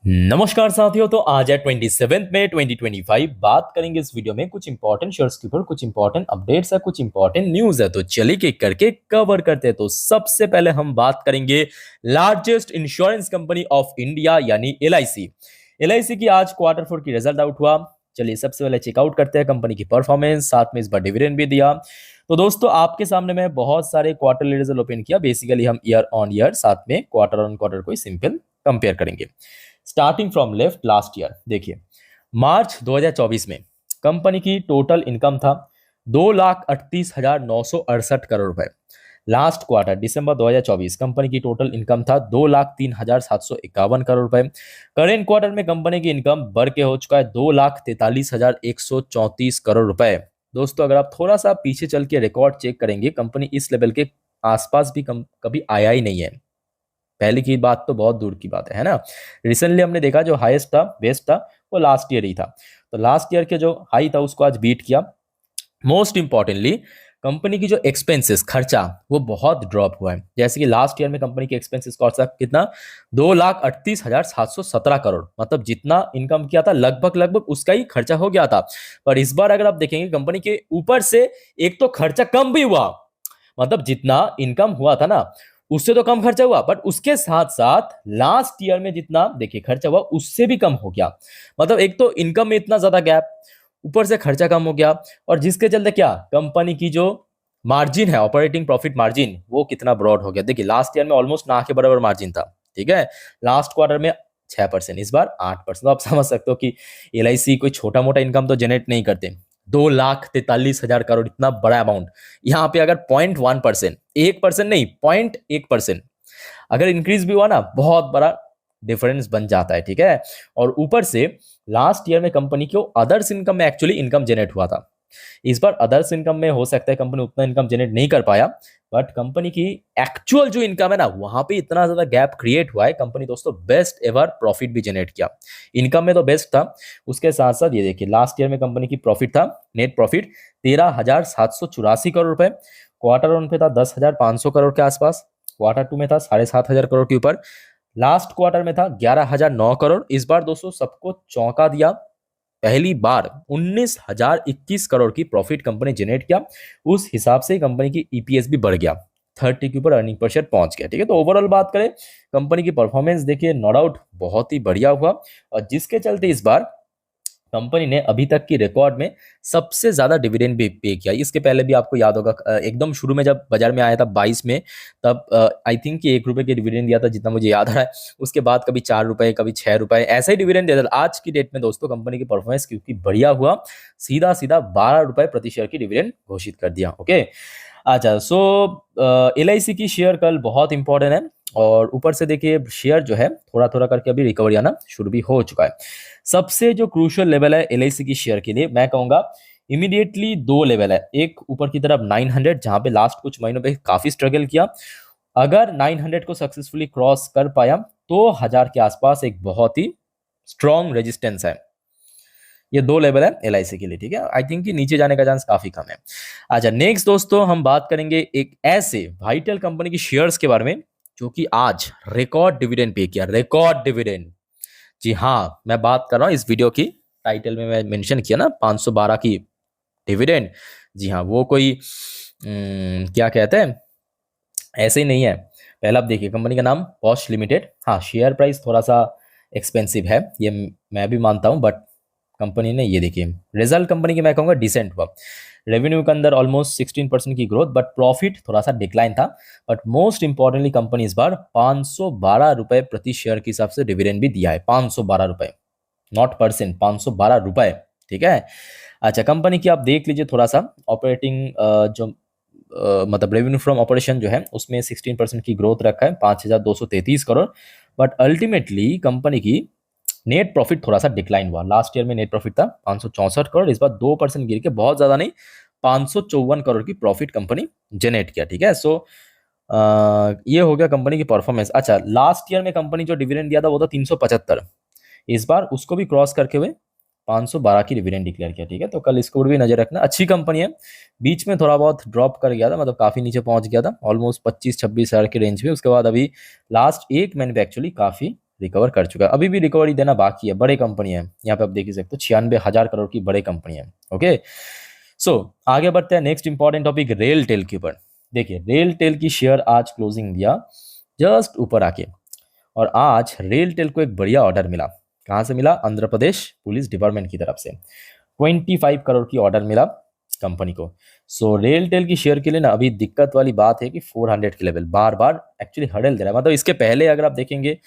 नमस्कार साथियों। तो आज है 27 मई 2025। बात करेंगे इस वीडियो में कुछ इंपॉर्टेंट शेयर्स के ऊपर, कुछ इंपॉर्टेंट अपडेट्स है, कुछ इंपॉर्टेंट न्यूज है। तो चलिए एक करके कवर करते हैं। तो सबसे पहले हम बात करेंगे largest insurance company of India यानी एलआईसी। एलआईसी की आज क्वार्टर फोर की रिजल्ट आउट हुआ। चलिए सबसे पहले चेकआउट करते हैं कंपनी की परफॉर्मेंस, साथ में इस बार डिविडेंड भी दिया। तो दोस्तों आपके सामने मैं बहुत सारे क्वार्टरली रिजल्ट ओपन किया। बेसिकली हम ईयर ऑन ईयर साथ में क्वार्टर ऑन क्वार्टर को सिंपल कंपेयर करेंगे। Starting from left last year देखिए, मार्च 2024 में कंपनी की टोटल इनकम था 2,38,968 करोड़ रुपए। लास्ट क्वार्टर दिसंबर 2024 कंपनी की टोटल इनकम था 2,03,751 करोड़ रुपए। करेंट क्वार्टर में कंपनी की इनकम बढ़ के हो चुका है 2,43,134 करोड़ रुपए। दोस्तों अगर आप थोड़ा सा पीछे चल के रिकॉर्ड चेक करेंगे, कंपनी इस लेवल के आसपास भी कभी आया ही नहीं है। पहले की बात तो बहुत दूर की बात है ना। रिसेंटली हमने देखा जो हाईएस्ट था, बेस्ट था, वो लास्ट ईयर ही था। तो लास्ट ईयर के जो हाई था उसको आज बीट किया। मोस्ट इंपॉर्टेंटली कंपनी की जो एक्सपेंसेस खर्चा वो बहुत ड्रॉप हुआ है। जैसे कि लास्ट ईयर में कंपनी के एक्सपेंसेस कॉस्ट था कितना, 2,38,717 करोड़। मतलब जितना इनकम किया था लगभग लगभग उसका ही खर्चा हो गया था। पर इस बार अगर आप देखेंगे कंपनी के ऊपर से एक तो खर्चा कम भी हुआ। मतलब जितना इनकम हुआ था ना उससे तो कम खर्चा हुआ, बट उसके साथ साथ लास्ट ईयर में जितना देखिए खर्चा हुआ उससे भी कम हो गया। मतलब एक तो इनकम में इतना ज्यादा गैप, ऊपर से खर्चा कम हो गया, और जिसके चलते क्या कंपनी की जो मार्जिन है, ऑपरेटिंग प्रॉफिट मार्जिन, वो कितना ब्रॉड हो गया। देखिए लास्ट ईयर में ऑलमोस्ट ना के बराबर मार्जिन था, ठीक है। लास्ट क्वार्टर में 6%, इस बार 8%। तो आप समझ सकते हो कि एलआईसी कोई छोटा मोटा इनकम तो जनरेट नहीं करते। 2,43,000 करोड़ इतना बड़ा अमाउंट, यहाँ पे अगर 0.1%, 1% नहीं 0.1% अगर इंक्रीज भी हुआ ना, बहुत बड़ा डिफरेंस बन जाता है, ठीक है। और ऊपर से लास्ट ईयर में कंपनी को अदर्स इनकम में एक्चुअली इनकम जनरेट हुआ था। इस बार अदर्स इनकम में हो सकता है कंपनी उतना इनकम जनरेट नहीं कर पाया, बट कंपनी की एक्चुअल जो इनकम है ना वहां पे इतना ज्यादा गैप क्रिएट हुआ है। कंपनी दोस्तों बेस्ट एवर प्रॉफिट भी जनरेट किया। इनकम में तो बेस्ट था, उसके साथ साथ ये देखिए लास्ट ईयर में कंपनी की प्रॉफिट था, नेट प्रॉफिट 13,784 करोड़ रुपए। क्वार्टर वन पे था 10,500 करोड़ के आसपास, क्वार्टर टू में था 7,500 करोड़ के ऊपर, लास्ट क्वार्टर में था 11,009 करोड़। इस बार दोस्तों सबको चौंका दिया, पहली बार 19,021 करोड़ की प्रॉफिट कंपनी जनरेट किया। उस हिसाब से कंपनी की ईपीएस भी बढ़ गया, 30 के ऊपर अर्निंग पर शेयर पहुंच गया, ठीक है। तो ओवरऑल बात करें कंपनी की परफॉर्मेंस देखिए नो डाउट बहुत ही बढ़िया हुआ, और जिसके चलते इस बार कंपनी ने अभी तक की रिकॉर्ड में सबसे ज्यादा डिविडेंड भी पे किया। इसके पहले भी आपको याद होगा एकदम शुरू में जब बाजार में आया था 22 में, तब आई थिंक कि 1 रुपए के डिविडेंड दिया था जितना मुझे याद आ रहा है। उसके बाद कभी 4 रुपए, कभी 6 रुपए ऐसा ही डिविडेंड दिया था। आज की डेट में दोस्तों कंपनी की परफॉर्मेंस क्योंकि बढ़िया हुआ, सीधा सीधा 12 रुपए प्रति शेयर की डिविडेंड घोषित कर दिया। ओके, अच्छा। सो एलआईसी की शेयर कल बहुत इंपॉर्टेंट है, और ऊपर से देखिए शेयर जो है थोड़ा थोड़ा करके अभी रिकवरी आना शुरू भी हो चुका है। सबसे जो क्रूशियल लेवल है एलआईसी की शेयर के लिए मैं कहूंगा इमीडिएटली दो लेवल है। एक ऊपर की तरफ 900, जहां पे लास्ट कुछ महीनों पे काफी स्ट्रगल किया। अगर 900 को सक्सेसफुली क्रॉस कर पाया तो 1000 के आसपास एक बहुत ही स्ट्रॉन्ग रेजिस्टेंस है। ये दो लेवल है एलआईसी के लिए, ठीक है। आई थिंक कि नीचे जाने का चांस काफी कम है। अच्छा, नेक्स्ट दोस्तों हम बात करेंगे एक ऐसे वाइटल कंपनी की शेयर्स के बारे में जो कि आज रिकॉर्ड डिविडेंड पे किया, रिकॉर्ड डिविडेंड। जी हाँ, मैं बात कर रहा हूँ इस वीडियो की टाइटल में मैं मेंशन किया ना 512 की डिविडेंड। जी हाँ, वो कोई क्या कहते हैं, ऐसे ही नहीं है। पहला आप देखिए कंपनी का नाम पॉश लिमिटेड। हाँ, शेयर प्राइस थोड़ा सा एक्सपेंसिव है, ये मैं भी मानता हूँ, बट कंपनी ने ये देखिए रिजल्ट कंपनी की मैं कहूँगा डिसेंट हुआ। रेवेन्यू के अंदर ऑलमोस्ट 16% की ग्रोथ, बट प्रॉफिट थोड़ा सा डिक्लाइन था। बट मोस्ट इंपॉर्टेंटली कंपनी इस बार 512 रुपए प्रति शेयर के हिसाब से डिविडेंड भी दिया है। 512 रुपए, नॉट परसेंट, 512 रुपए, ठीक है। अच्छा, कंपनी की आप देख लीजिए थोड़ा सा ऑपरेटिंग जो मतलब रेवेन्यू फ्रॉम ऑपरेशन जो है उसमें 16% की ग्रोथ रखा है, 5,233 करोड़। बट अल्टीमेटली कंपनी की नेट प्रॉफिट थोड़ा सा डिक्लाइन हुआ। लास्ट ईयर में नेट प्रॉफिट था 564 करोड़, इस बार 2% गिर के, बहुत ज्यादा नहीं, 554 करोड़ की प्रॉफिट कंपनी जनरेट किया, ठीक है। सो ये हो गया कंपनी की परफॉर्मेंस। अच्छा, लास्ट ईयर में कंपनी जो डिविडेंड दिया था वो था 375, इस बार उसको भी क्रॉस करके हुए 512 की डिविडेंड डिक्लेयर किया, ठीक है। तो कल इसको भी नजर रखना, अच्छी कंपनी है। बीच में थोड़ा बहुत ड्रॉप कर गया था, मतलब काफी नीचे पहुंच गया था, ऑलमोस्ट 25-26 हजार के रेंज में। उसके बाद अभी लास्ट एक महीने पे एक्चुअली काफी रिकवर कर चुका है, अभी भी रिकवरी देना बाकी है। बड़े कंपनी है, यहाँ पे आप देख ही सकते हो 96,000 करोड़ की बड़े कंपनी है। ओके, सो आगे बढ़ते हैं next important topic RailTel के ऊपर। देखिए रेल टेल की शेयर आज क्लोजिंग दिया जस्ट ऊपर आके, और आज रेल टेल को एक बढ़िया ऑर्डर मिला। कहाँ से मिला? आंध्र प्रदेश पुलिस डिपार्टमेंट की तरफ से 25 करोड़ की ऑर्डर मिला कंपनी को। सो रेल टेल की शेयर के लिए ना अभी दिक्कत वाली बात है कि 400 के लेवल बार बार एक्चुअली हर्डल दे रहा है। मतलब इसके पहले अगर आप देखेंगे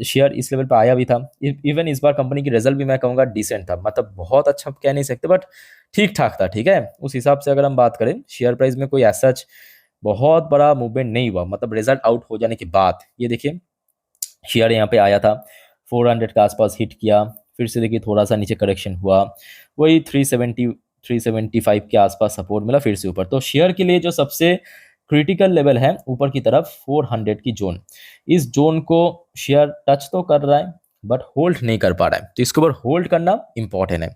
शेयर इस लेवल पे आया भी था। इवन इस बार कंपनी की रिजल्ट भी मैं कहूँगा डिसेंट था, मतलब बहुत अच्छा कह नहीं सकते बट ठीक ठाक था। ठीक है, उस हिसाब से अगर हम बात करें शेयर प्राइस में कोई ऐसा बहुत बड़ा मूवमेंट नहीं हुआ, मतलब रिजल्ट आउट हो जाने के बाद। ये देखिए शेयर यहाँ पे आया था 400 के आसपास हिट किया, फिर से देखिए थोड़ा सा नीचे करेक्शन हुआ, वही 375 के आसपास सपोर्ट मिला, फिर से ऊपर। तो शेयर के लिए जो सबसे क्रिटिकल लेवल है ऊपर की तरफ 400 की जोन, इस जोन को शेयर टच तो कर रहा है बट होल्ड नहीं कर पा रहा है, तो इसके ऊपर होल्ड करना इंपॉर्टेंट है।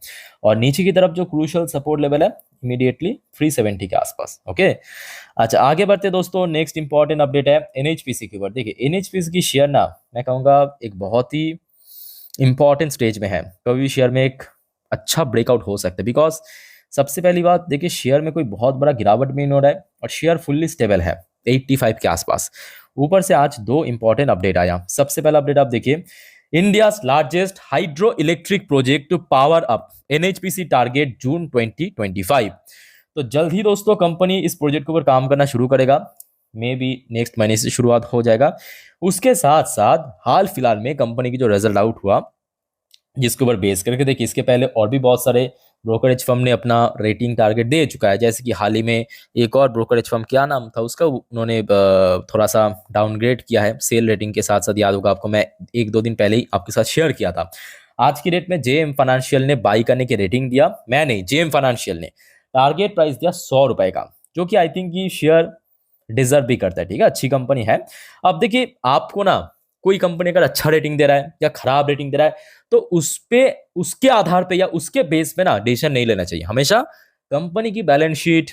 और नीचे की तरफ जो क्रूशियल सपोर्ट लेवल है इमीडिएटली 370 के आसपास। ओके, अच्छा आगे बढ़ते दोस्तों, नेक्स्ट इंपॉर्टेंट अपडेट है एनएचपीसी के ऊपर। देखिए एनएचपीसी की शेयर ना मैं कहूँगा एक बहुत ही इंपॉर्टेंट स्टेज में है, कभी भी शेयर में एक अच्छा ब्रेकआउट हो सकता है। बिकॉज सबसे पहली बात देखिए शेयर में कोई बहुत बड़ा गिरावट भी नहीं हो रहा है और शेयर फुल्ली स्टेबल है 85 के आसपास। ऊपर से आज दो इंपॉर्टेंट अपडेट आया। सबसे पहला अपडेट आप देखिए, India's largest hydroelectric project to power up NHPC target June 2025। तो जल्द ही दोस्तों कंपनी इस प्रोजेक्ट के ऊपर काम करना शुरू करेगा, मे बी नेक्स्ट महीने से शुरुआत हो जाएगा। उसके साथ साथ हाल फिलहाल में कंपनी की जो रिजल्ट आउट हुआ जिसके ऊपर बेस करके देखिए इसके पहले और भी बहुत सारे ब्रोकरेज फर्म ने अपना रेटिंग टारगेट दे चुका है। जैसे कि हाल ही में एक और ब्रोकरेज फर्म, क्या नाम था उसका, उन्होंने थोड़ा सा डाउनग्रेड किया है सेल रेटिंग के साथ साथ। याद होगा आपको, मैं 1-2 दिन पहले ही आपके साथ शेयर किया था। आज की डेट में जेएम फाइनेंशियल ने बाई करने की रेटिंग दिया, मैं नहीं, जेएम फाइनेंशियल ने टारगेट प्राइस दिया 100 रुपए का, जो कि आई थिंक ये शेयर डिजर्व भी करता है। ठीक है, अच्छी कंपनी है। अब देखिए आपको ना कोई कंपनी अगर अच्छा रेटिंग दे रहा है या खराब रेटिंग दे रहा है तो उस पे उसके आधार पे या उसके बेस पे ना डिसीजन नहीं लेना चाहिए। हमेशा कंपनी की बैलेंस शीट,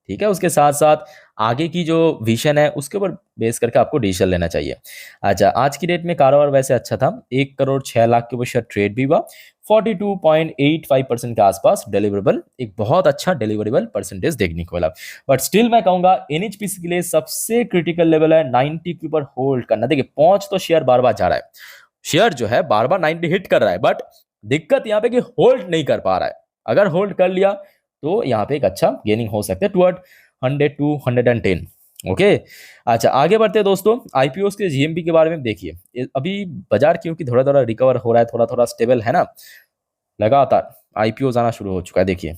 ठीक है, उसके साथ साथ आगे की जो विजन है उसके ऊपर बेस करके आपको डिसीजन लेना चाहिए। अच्छा आज की डेट में कारोबार वैसे अच्छा था, 1 करोड़ 6 लाख के ऊपर शेयर ट्रेड भी हुआ, 42.85% के आसपास डिलीवरेबल, एक बहुत अच्छा डिलीवरेबल परसेंटेज देखने को मिला। बट स्टिल मैं कहूंगा एनएचपीसी के लिए सबसे क्रिटिकल लेवल है 90 के ऊपर होल्ड करना। देखिए पहुंच तो शेयर बार बार जा रहा है, शेयर जो है बार बार 90 हिट कर रहा है, बट दिक्कत यहाँ पे कि होल्ड नहीं कर पा रहा है। अगर होल्ड कर लिया तो यहाँ पे एक अच्छा गेनिंग हो सकता है टुवर्ड 100 to 110। ओके, अच्छा आगे बढ़ते हैं दोस्तों, आईपीओ के जीएमपी के बारे में देखिए। अभी बाजार क्योंकि थोड़ा थोड़ा रिकवर हो रहा है, थोड़ा थोड़ा स्टेबल है ना, लगातार आईपीओ आना शुरू हो चुका है। देखिए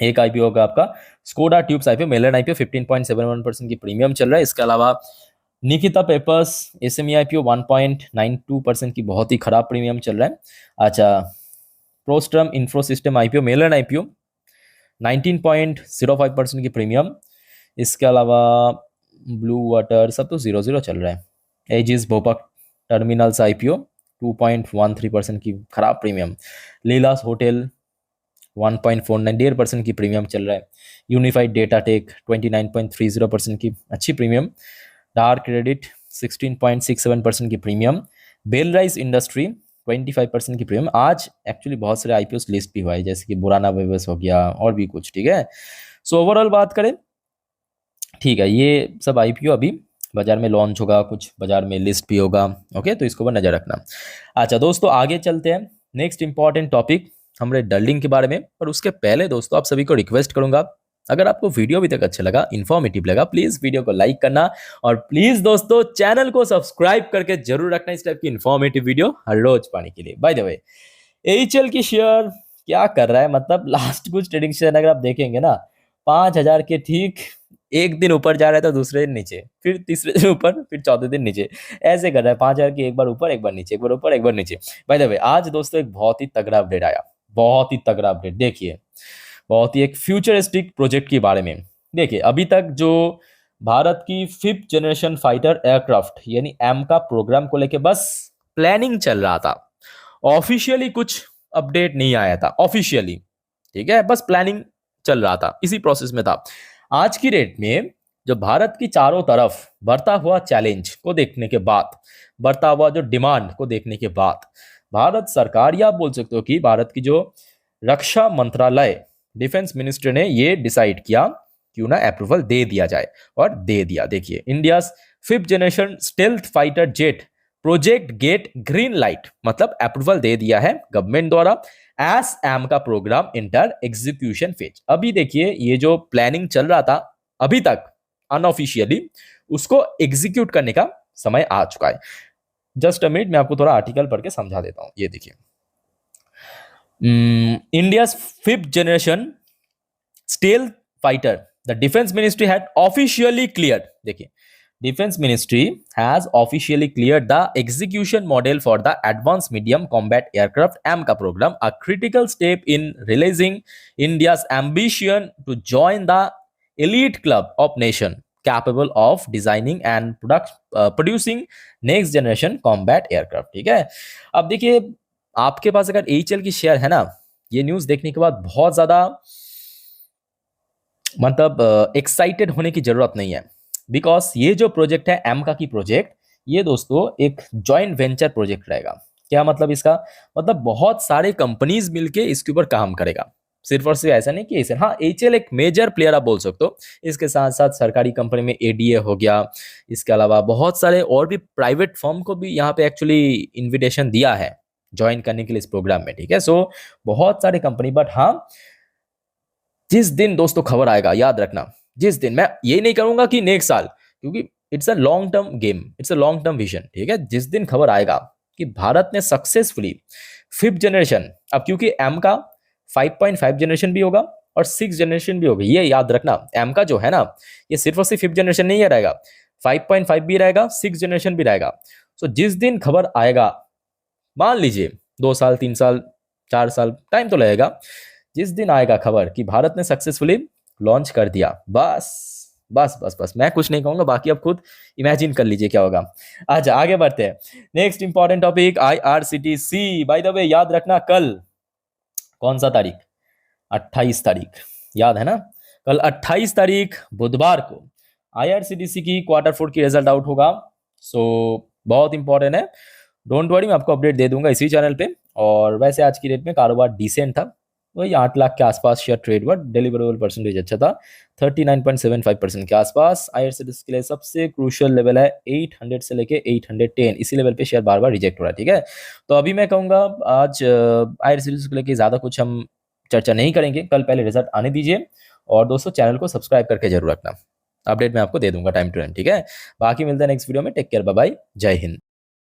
एक आईपीओ होगा आपका स्कोडा ट्यूब्स आईपीओ, मेलन आईपीओ 15.71% की प्रीमियम चल रहा है। इसके अलावा निकिता पेपर्स एसएमई आईपीओ 1.92% की बहुत ही खराब प्रीमियम चल रहा है। अच्छा प्रोस्ट्रम इंफ्रोसिस्टम आईपीओ, मेलन आईपीओ 19.05% की प्रीमियम। इसके अलावा ब्लू वाटर सब तो 0-0 चल रहा है। एजिस भोपाल टर्मिनल्स आईपीओ 2.13% की खराब प्रीमियम। लीलास होटल 1.49% की प्रीमियम चल रहा है। यूनिफाइड डेटा टेक 29.30% की अच्छी प्रीमियम। डार्क क्रेडिट 16.67% की प्रीमियम। बेल राइस इंडस्ट्री 25% की प्रीमियम। आज एक्चुअली बहुत सारे आईपीओ लिस्ट भी हुआ है, जैसे कि बुराना वेवर्स हो गया और भी कुछ। ठीक है, सो ओवरऑल बात करें, ठीक है, ये सब आईपीओ अभी बाजार में लॉन्च होगा, कुछ बाजार में लिस्ट भी होगा। ओके, तो इसको ऊपर नजर रखना। अच्छा दोस्तों आगे चलते हैं, नेक्स्ट इंपॉर्टेंट टॉपिक हमारे डल्डिंग के बारे में। पर उसके पहले दोस्तों आप सभी को रिक्वेस्ट करूंगा, अगर आपको वीडियो अभी तक अच्छा लगा, इन्फॉर्मेटिव लगा, प्लीज वीडियो को लाइक करना और प्लीज दोस्तों चैनल को सब्सक्राइब करके जरूर रखना इस टाइप की इन्फॉर्मेटिव वीडियो हर रोज पाने के लिए। बाय द वे एचएल की शेयर क्या कर रहा है, मतलब लास्ट कुछ ट्रेडिंग शेयर अगर आप देखेंगे ना 5,000 के ठीक एक दिन ऊपर जा रहा है तो दूसरे दिन नीचे, फिर तीसरे दिन ऊपर, फिर चौथे दिन नीचे, ऐसे कर रहा है। 5,000 की एक बार ऊपर एक बार नीचे, एक बार ऊपर एक बार नीचे। बाय द वे आज दोस्तों एक बहुत ही तगड़ा अपडेट आया, बहुत ही तगड़ा अपडेट। देखिए बहुत ही एक फ्यूचरिस्टिक प्रोजेक्ट के बारे में। देखिए अभी तक जो भारत की 5th जनरेशन फाइटर एयरक्राफ्ट यानी एम का प्रोग्राम को लेके बस प्लानिंग चल रहा था, ऑफिशियली कुछ अपडेट नहीं आया था ऑफिशियली। ठीक है, बस प्लानिंग चल रहा था, इसी प्रोसेस में था। आज की डेट में जो भारत की चारों तरफ बढ़ता हुआ चैलेंज को देखने के बाद, बढ़ता हुआ जो डिमांड को देखने के बाद, भारत सरकार, या आप बोल सकते हो कि भारत की जो रक्षा मंत्रालय, डिफेंस मिनिस्ट्री ने ये डिसाइड किया क्यों ना अप्रूवल दे दिया जाए, और दे दिया। देखिए, India 5th generation stealth fighter jet project get green light, मतलब अप्रूवल दे दिया है गवर्नमेंट द्वारा। एस एम का प्रोग्राम इंटर एग्जीक्यूशन फेज। अभी देखिए, ये जो प्लानिंग चल रहा था अभी तक अनऑफिशियली, उसको एग्जीक्यूट करने का समय आ चुका है। जस्ट अ मिनट, मैं आपको थोड़ा आर्टिकल पढ़ के समझा देता हूं। ये देखिए, India 5th generation stealth fighter, the defence ministry had officially cleared, देखिए, Defense Ministry has officially cleared the execution model for the Advanced Medium Combat Aircraft AMCA program, a critical step in realizing India's ambition to join the elite club of nation capable of designing and producing next generation combat aircraft। ठीक है, अब देखिए, आपके पास अगर HL की share है ना, ये न्यूज देखने के बाद बहुत ज्यादा मतलब एक्साइटेड होने की जरूरत नहीं है, बिकॉज ये जो प्रोजेक्ट है एमका की प्रोजेक्ट, ये दोस्तों एक जॉइंट वेंचर प्रोजेक्ट रहेगा। क्या मतलब इसका, मतलब बहुत सारे कंपनीज मिलके इसके ऊपर काम करेगा, सिर्फ और सिर्फ ऐसा नहीं कि ऐसे। हाँ, एचएल एक मेजर प्लेयर आप बोल सकते हो, इसके साथ साथ सरकारी कंपनी में एडीए हो गया, इसके अलावा बहुत सारे और भी प्राइवेट फर्म को भी यहाँ पे एक्चुअली इन्विटेशन दिया है ज्वाइन करने के लिए इस प्रोग्राम में। ठीक है, सो बहुत सारे कंपनी, बट हाँ, जिस दिन दोस्तों खबर आएगा, याद रखना, जिस दिन, मैं ये नहीं करूंगा कि नेक्स्ट साल, क्योंकि it's a long term game, it's a long term vision. ठीक है, जिस दिन खबर आएगा कि भारत ने सक्सेसफुली 5th जनरेशन, अब क्योंकि एम का 5.5 जनरेशन भी होगा और 6 जनरेशन भी होगी, ये याद रखना। एम का जो है ना, ये सिर्फ और सिर्फ 5th जनरेशन नहीं रहेगा, 5.5 भी रहेगा, 6 जनरेशन भी रहेगा। सो जिस दिन खबर आएगा, मान लीजिए 2 साल 3 साल 4 साल टाइम तो लगेगा, जिस दिन आएगा खबर कि भारत ने सक्सेसफुली लॉन्च कर दिया, बस बस बस बस, मैं कुछ नहीं कहूंगा, बाकी आप खुद इमेजिन कर लीजिए क्या होगा। अच्छा, आगे बढ़ते हैं। Next important topic, IRCTC. By the way, याद रखना, कल कौन सा तारीख, 28 तारीख, याद है ना, कल 28 तारीख बुधवार को आईआरसीटीसी की Q4 की रिजल्ट आउट होगा। सो बहुत इंपॉर्टेंट है, डोंट वरी, मैं आपको अपडेट दे दूंगा इसी चैनल पे। और वैसे आज की डेट में कारोबार डिसेंट था, वही 8 लाख के आसपास शेयर ट्रेड हुआ, डिलीवरेबल परसेंटेज अच्छा था, 39.75% के आसपास। आईआरसीटीसी के लिए सबसे क्रूशियल लेवल है 800 से लेके 810, इसी लेवल पे शेयर बार बार रिजेक्ट हो रहा है। ठीक है, तो अभी मैं कहूँगा आज आईआरसीटीसी को लेके ज़्यादा कुछ हम चर्चा नहीं करेंगे, कल पहले रिजल्ट आने दीजिए। और दोस्तों, चैनल को सब्सक्राइब करके जरूर रखना, अपडेट मैं आपको दे दूंगा टाइम टू टाइम। ठीक है, बाकी मिलते हैं नेक्स्ट वीडियो में, टेक केयर, बाय बाय, जय हिंद।